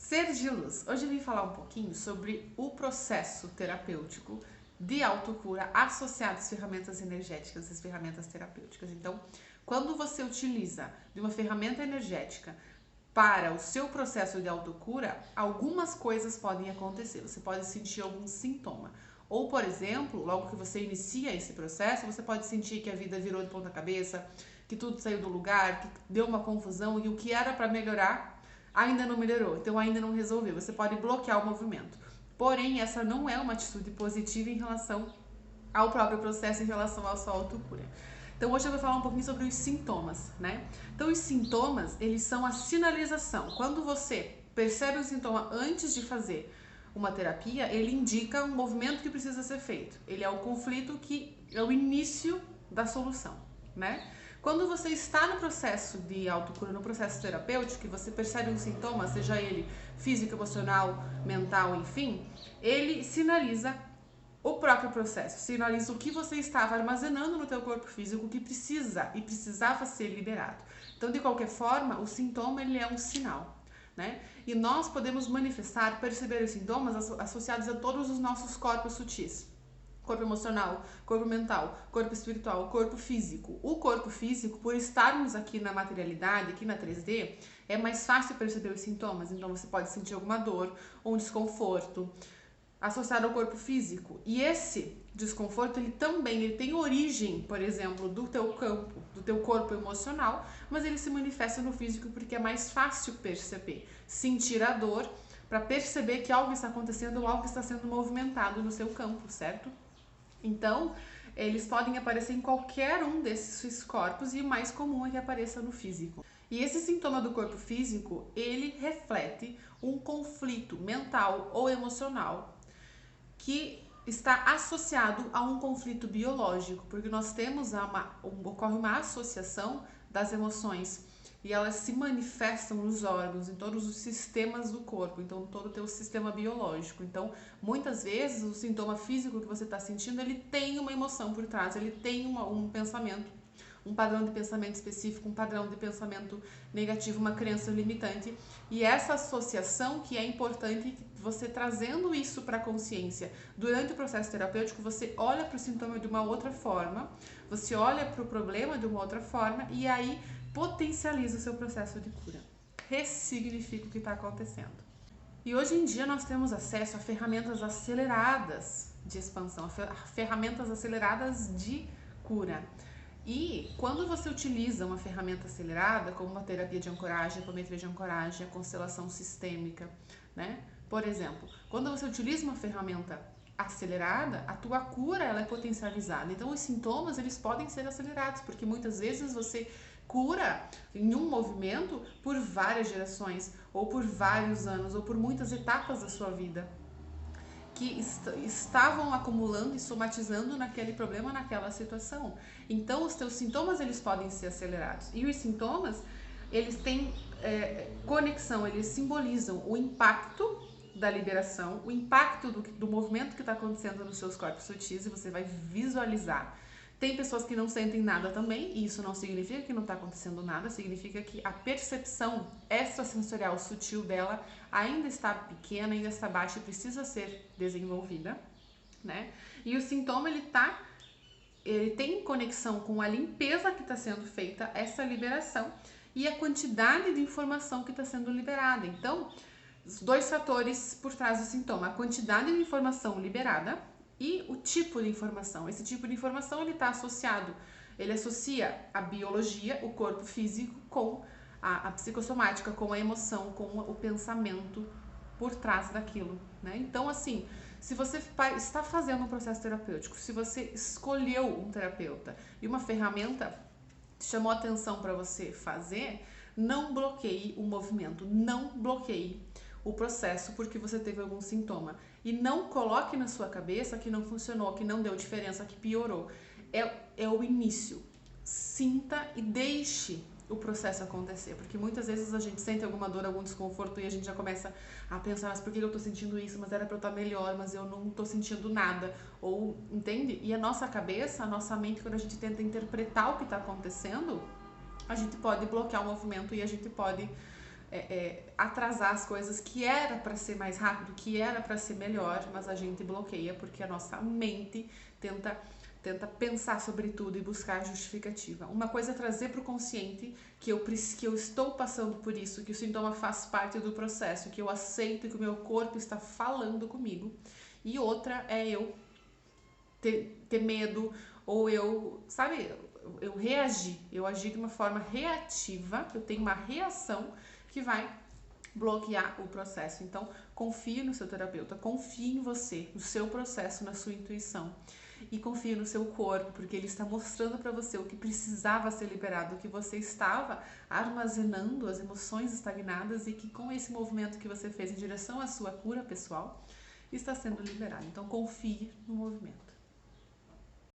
Ser de luz. Hoje eu vim falar um pouquinho sobre o processo terapêutico de autocura associado às ferramentas energéticas, às ferramentas terapêuticas. Então, quando você utiliza de uma ferramenta energética para o seu processo de autocura, algumas coisas podem acontecer. Você pode sentir algum sintoma. Ou, por exemplo, logo que você inicia esse processo, você pode sentir que a vida virou de ponta cabeça, que tudo saiu do lugar, que deu uma confusão e o que era para melhorar ainda não melhorou, então ainda não resolveu. Você pode bloquear o movimento. Porém, essa não é uma atitude positiva em relação ao próprio processo, em relação à sua autocura. Então hoje eu vou falar um pouquinho sobre os sintomas, né? Então os sintomas, eles são a sinalização. Quando você percebe o sintoma antes de fazer uma terapia, ele indica um movimento que precisa ser feito. Ele é o conflito que é o início da solução, né? Quando você está no processo de autocura, no processo terapêutico, e você percebe um sintoma, seja ele físico, emocional, mental, enfim, ele sinaliza o próprio processo, sinaliza o que você estava armazenando no teu corpo físico que precisa e precisava ser liberado. Então, de qualquer forma, o sintoma ele é um sinal, né? E nós podemos manifestar, perceber os sintomas associados a todos os nossos corpos sutis. Corpo emocional, corpo mental, corpo espiritual, corpo físico. O corpo físico, por estarmos aqui na materialidade, aqui na 3D, é mais fácil perceber os sintomas. Então você pode sentir alguma dor ou um desconforto associado ao corpo físico. E esse desconforto, ele tem origem, por exemplo, do teu campo, do teu corpo emocional, mas ele se manifesta no físico porque é mais fácil perceber, sentir a dor para perceber que algo está acontecendo ou algo está sendo movimentado no seu campo, certo? Então, eles podem aparecer em qualquer um desses corpos e o mais comum é que apareça no físico. E esse sintoma do corpo físico, ele reflete um conflito mental ou emocional que está associado a um conflito biológico, porque nós temos ocorre uma associação das emoções e elas se manifestam nos órgãos, em todos os sistemas do corpo, então todo o teu sistema biológico. Então, muitas vezes o sintoma físico que você está sentindo, ele tem uma emoção por trás, ele tem um pensamento, um padrão de pensamento específico, um padrão de pensamento negativo, uma crença limitante. E essa associação que é importante, você trazendo isso para a consciência durante o processo terapêutico, você olha para o sintoma de uma outra forma, você olha para o problema de uma outra forma e aí potencializa o seu processo de cura, ressignifica o que está acontecendo. E hoje em dia nós temos acesso a ferramentas aceleradas de expansão, a ferramentas aceleradas de cura. E quando você utiliza uma ferramenta acelerada, como uma terapia de ancoragem, a apometria de ancoragem, a constelação sistêmica, né? Por exemplo, quando você utiliza uma ferramenta acelerada, a tua cura ela é potencializada. Então os sintomas eles podem ser acelerados, porque muitas vezes você cura em um movimento por várias gerações, ou por vários anos, ou por muitas etapas da sua vida que estavam acumulando e somatizando naquele problema, naquela situação. Então, os teus sintomas, eles podem ser acelerados. E os sintomas, eles têm conexão, eles simbolizam o impacto da liberação, o impacto do movimento que está acontecendo nos seus corpos sutis e você vai visualizar. Tem pessoas que não sentem nada também, e isso não significa que não está acontecendo nada, significa que a percepção extrasensorial sutil dela ainda está pequena, ainda está baixa e precisa ser desenvolvida, né? E o sintoma, ele tem conexão com a limpeza que está sendo feita, essa liberação, e a quantidade de informação que está sendo liberada. Então, os dois fatores por trás do sintoma, a quantidade de informação liberada e o tipo de informação. Esse tipo de informação ele está associado, ele associa a biologia, o corpo físico, com a psicossomática, com a emoção, com o pensamento por trás daquilo, né? Então, assim, se você está fazendo um processo terapêutico, se você escolheu um terapeuta e uma ferramenta chamou atenção para você fazer, não bloqueie o movimento, não bloqueie o processo porque você teve algum sintoma. E não coloque na sua cabeça que não funcionou, que não deu diferença, que piorou. É o início. Sinta e deixe o processo acontecer, porque muitas vezes a gente sente alguma dor, algum desconforto e a gente já começa a pensar, mas por que eu tô sentindo isso? Mas era pra eu estar melhor, mas eu não tô sentindo nada, ou, entende? E a nossa cabeça, a nossa mente, quando a gente tenta interpretar o que tá acontecendo, a gente pode bloquear o movimento e a gente pode atrasar as coisas que era para ser mais rápido, que era para ser melhor, mas a gente bloqueia porque a nossa mente tenta pensar sobre tudo e buscar justificativa. Uma coisa é trazer para o consciente que eu estou passando por isso, que o sintoma faz parte do processo, que eu aceito que o meu corpo está falando comigo. E outra é eu ter medo, ou eu reagir, eu agir de uma forma reativa, eu tenho uma reação que vai bloquear o processo. Então, confie no seu terapeuta, confie em você, no seu processo, na sua intuição. E confie no seu corpo, porque ele está mostrando para você o que precisava ser liberado, o que você estava armazenando, as emoções estagnadas, e que com esse movimento que você fez em direção à sua cura pessoal, está sendo liberado. Então, confie no movimento.